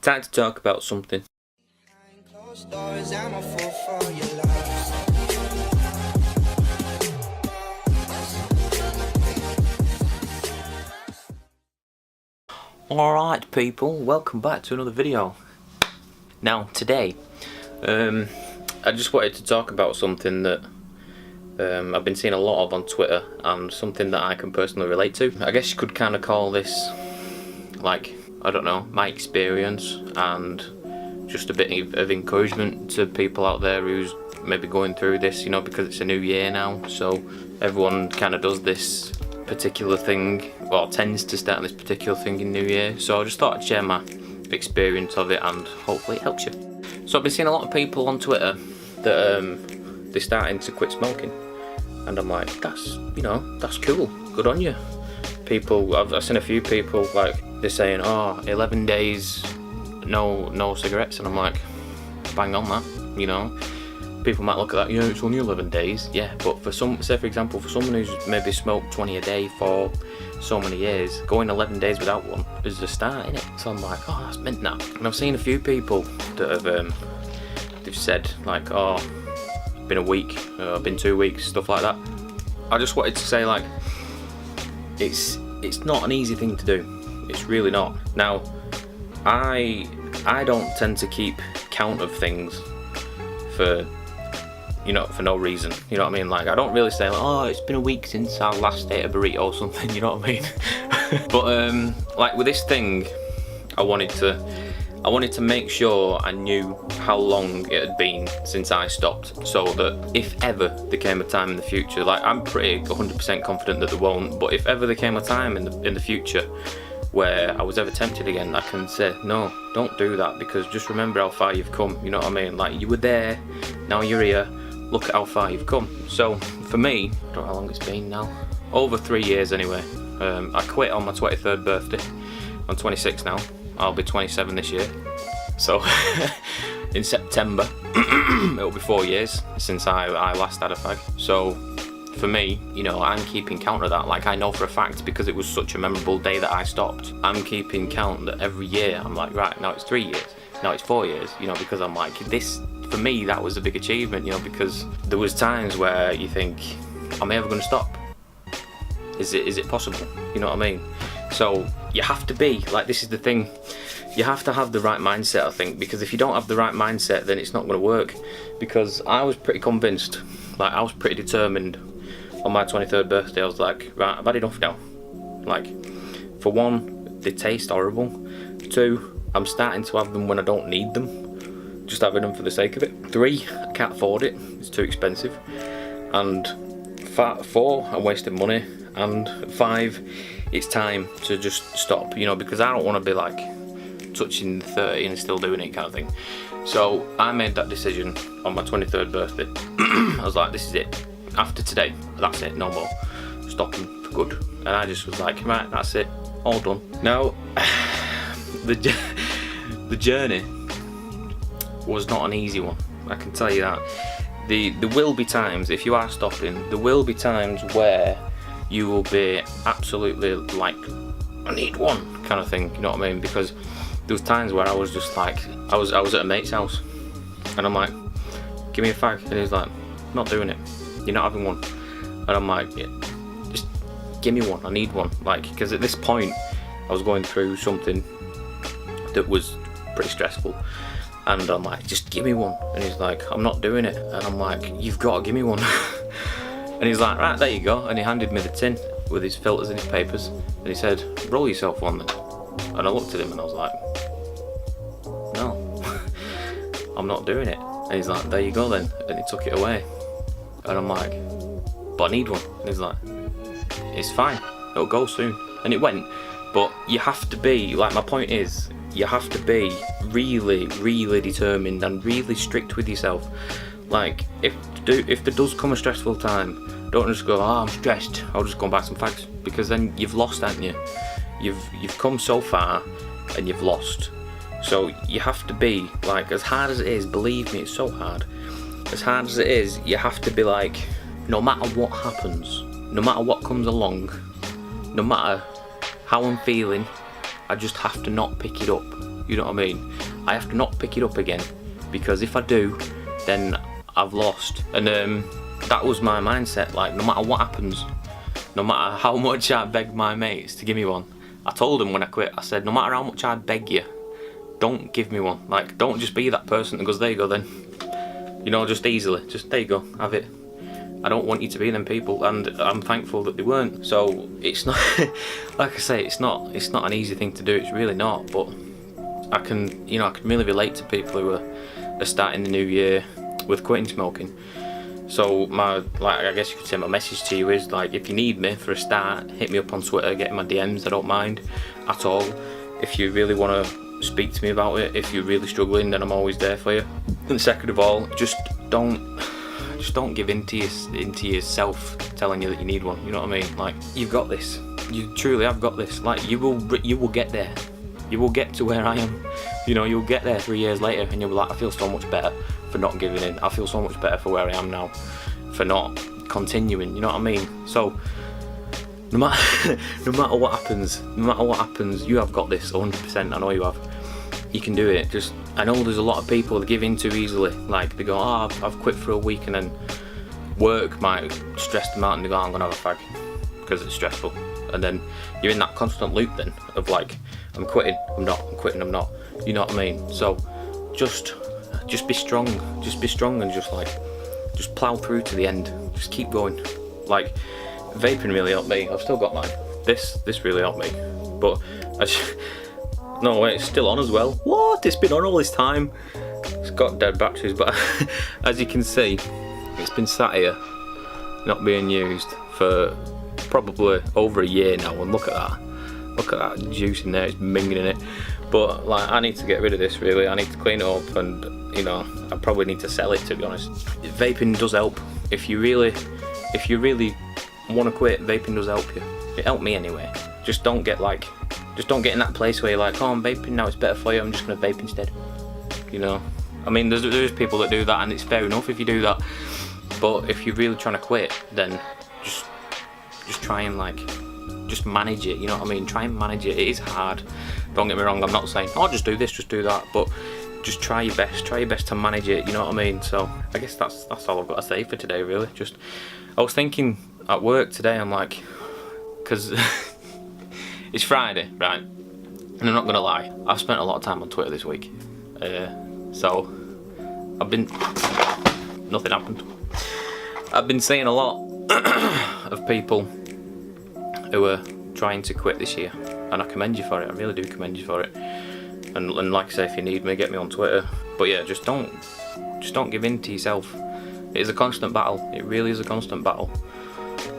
Time to talk about something. Alright people, welcome back to another video. Now today, I just wanted to talk about something that I've been seeing a lot of on Twitter, and something that I can personally relate to. I guess you could kind of call this, like, I don't know, my experience and just a bit of encouragement to people out there who's maybe going through this, you know, because it's a new year now, so everyone kind of does this particular thing, or tends to start this particular thing in New Year. So I just thought I'd share my experience of it and hopefully it helps you. So I've been seeing a lot of people on Twitter that they're starting to quit smoking, and I'm like, that's, you know, that's cool, good on you. People, I've seen a few people, like, they're saying, oh, 11 days no cigarettes, and I'm like, bang on that, you know. People might look at that, yeah, it's only 11 days, yeah, but for some, say for example, for someone who's maybe smoked 20 a day for so many years, going 11 days without one is a start, innit? So I'm like, oh, that's mint now. And I've seen a few people that have, they've said, like, oh, been a week, been 2 weeks, stuff like that. I just wanted to say, like, it's not an easy thing to do. It's really not. Now, I don't tend to keep count of things for, you know, for no reason. You know what I mean? Like, I don't really say, like, oh, it's been a week since I last ate a burrito or something. You know what I mean? But like with this thing, I wanted to make sure I knew how long it had been since I stopped, so that if ever there came a time in the future, like, I'm pretty 100% confident that there won't, but if ever there came a time in the future where I was ever tempted again, I can say, no, don't do that, because just remember how far you've come. You know what I mean? Like, you were there, now you're here, look at how far you've come. So for me, I don't know how long it's been now, over 3 years anyway. I quit on my 23rd birthday. I'm 26 now, I'll be 27 this year. So in September it'll be 4 years since I last had a fag. So for me, you know, I'm keeping count of that. Like, I know for a fact, because it was such a memorable day that I stopped, I'm keeping count that every year I'm like, right, now it's 3 years, now it's 4 years, you know, because I'm like, this, for me, that was a big achievement, you know, because there was times where you think, am I ever going to stop? Is it possible? You know what I mean? So you have to be, like, this is the thing, you have to have the right mindset, I think, because if you don't have the right mindset, then it's not going to work. Because I was pretty convinced, like, I was pretty determined. On my 23rd birthday, I was like, right, I've had enough now. Like, for one, they taste horrible. 2, I'm starting to have them when I don't need them, just having them for the sake of it. 3, I can't afford it, it's too expensive. And 4, I'm wasting money. And 5, it's time to just stop, you know, because I don't want to be like touching 30 and still doing it kind of thing. So I made that decision on my 23rd birthday. I was like, this is it. After today, that's it, no more. Stopping for good. And I just was like, right, that's it, all done. Now, the journey was not an easy one, I can tell you that. There will be times, if you are stopping, there will be times where you will be absolutely like, I need one kind of thing, you know what I mean? Because there was times where I was just like, I was at a mate's house, and I'm like, give me a fag, and he's like, not doing it, you're not having one. And I'm like, yeah, just give me one, I need one. Like, because at this point I was going through something that was pretty stressful, and I'm like, just give me one. And he's like, I'm not doing it. And I'm like, you've got to give me one. And he's like, right, there you go. And he handed me the tin with his filters and his papers, and he said, roll yourself one then. And I looked at him and I was like, no, I'm not doing it. And he's like, there you go then. And he took it away. And I'm like, but I need one. And he's like, it's fine, it'll go soon. And it went. But you have to be, like, my point is, you have to be really, really determined and really strict with yourself. Like, if there does come a stressful time, don't just go, oh, I'm stressed, I'll just go and buy some fags. Because then you've lost, haven't you? You've come so far and you've lost. So you have to be, like, as hard as it is, believe me, it's so hard. As hard as it is, you have to be like, no matter what happens, no matter what comes along, no matter how I'm feeling, I just have to not pick it up. you know what I mean? I have to not pick it up again, because if I do, then I've lost. And that was my mindset. Like, no matter what happens, no matter how much I begged my mates to give me one, I told them when I quit, I said, no matter how much I beg you, don't give me one. Like, don't just be that person that goes, there you go then, you know, just easily, just there you go, have it. I don't want you to be them people, and I'm thankful that they weren't. So it's not, like I say, it's not an easy thing to do. It's really not. But I can really relate to people who are starting the new year with quitting smoking. So I guess you could say my message to you is, like, if you need me for a start, hit me up on Twitter, get in my DMs. I don't mind at all. If you really want to speak to me about it, if you're really struggling, then I'm always there for you. And second of all, just don't give in to yourself telling you that you need one. You know what I mean? Like, you've got this. You truly have got this. Like, you will get there. You will get to where I am. You know, you'll get there 3 years later, and you'll be like, I feel so much better for not giving in. I feel so much better for where I am now, for not continuing. You know what I mean? So no matter what happens, you have got this 100%. I know you have. You can do it. Just, I know there's a lot of people that give in too easily. Like, they go, oh, I've quit for a week, and then work might stress them out, and they go, oh, I'm gonna have a fag because it's stressful. And then you're in that constant loop then of, like, I'm quitting, I'm not, I'm quitting, I'm not. You know what I mean? So just be strong. Just be strong, and just plow through to the end. Just keep going. Like, vaping really helped me. I've still got mine. This really helped me. But no wait, it's still on as well. What? It's been on all this time. It's got dead batteries, but as you can see, it's been sat here not being used for probably over a year now, and look at that. Look at that juice in there, it's minging in it. But, like, I need to get rid of this really. I need to clean it up, and, you know, I probably need to sell it, to be honest. Vaping does help. If you really want to quit, vaping does help you. It helped me anyway. Just don't get in that place where you're like, oh, I'm vaping now, it's better for you, I'm just gonna vape instead. You know, I mean, there's people that do that, and it's fair enough if you do that. But if you're really trying to quit, then just try and, like, just manage it. You know what I mean? Try and manage it. It is hard. Don't get me wrong. I'm not saying, oh, just do this, just do that. But just try your best. Try your best to manage it. You know what I mean? So I guess that's all I've got to say for today, really. Just, I was thinking at work today, I'm like, because it's Friday, right? And I'm not gonna lie, I've spent a lot of time on Twitter this week. So nothing happened. I've been seeing a lot of people who are trying to quit this year, and I commend you for it. I really do commend you for it. And like I say, if you need me, get me on Twitter. But yeah, just don't give in to yourself. It is a constant battle. It really is a constant battle.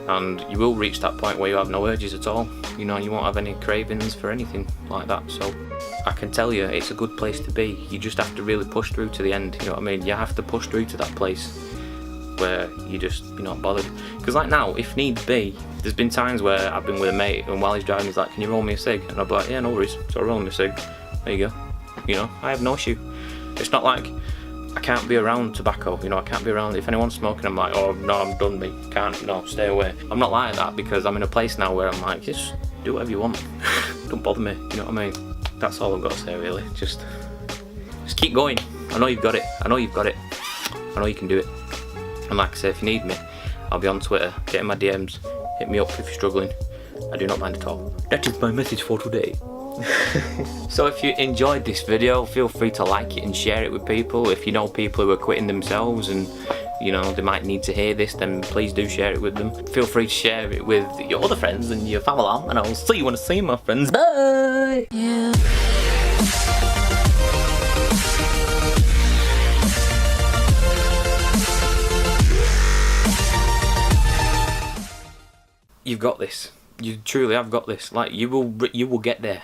And you will reach that point where you have no urges at all. You know, you won't have any cravings for anything like that. So I can tell you, it's a good place to be. You just have to really push through to the end. You know what I mean? You have to push through to that place where you're not bothered. Because like now, if need be, there's been times where I've been with a mate, and while he's driving, he's like, can you roll me a cig? And I'll be like, yeah, no worries. So I roll him a cig. There you go. You know, I have no issue. It's not like I can't be around tobacco. You know, I can't be around. If anyone's smoking, I'm like, oh no, I'm done. Me can't. No, stay away. I'm not like that, because I'm in a place now where I'm like, just do whatever you want. Don't bother me. You know what I mean? That's all I've got to say, really. Just keep going. I know you've got it. I know you've got it. I know you can do it. And like I say, if you need me, I'll be on Twitter. Get in my DMs. Hit me up if you're struggling. I do not mind at all. That is my message for today. So if you enjoyed this video, feel free to like it and share it with people. If you know people who are quitting themselves and, you know, they might need to hear this, then please do share it with them. Feel free to share it with your other friends and your family, and I'll see you when I see you, my friends. Bye! Yeah. You've got this. You truly have got this. Like, you will get there.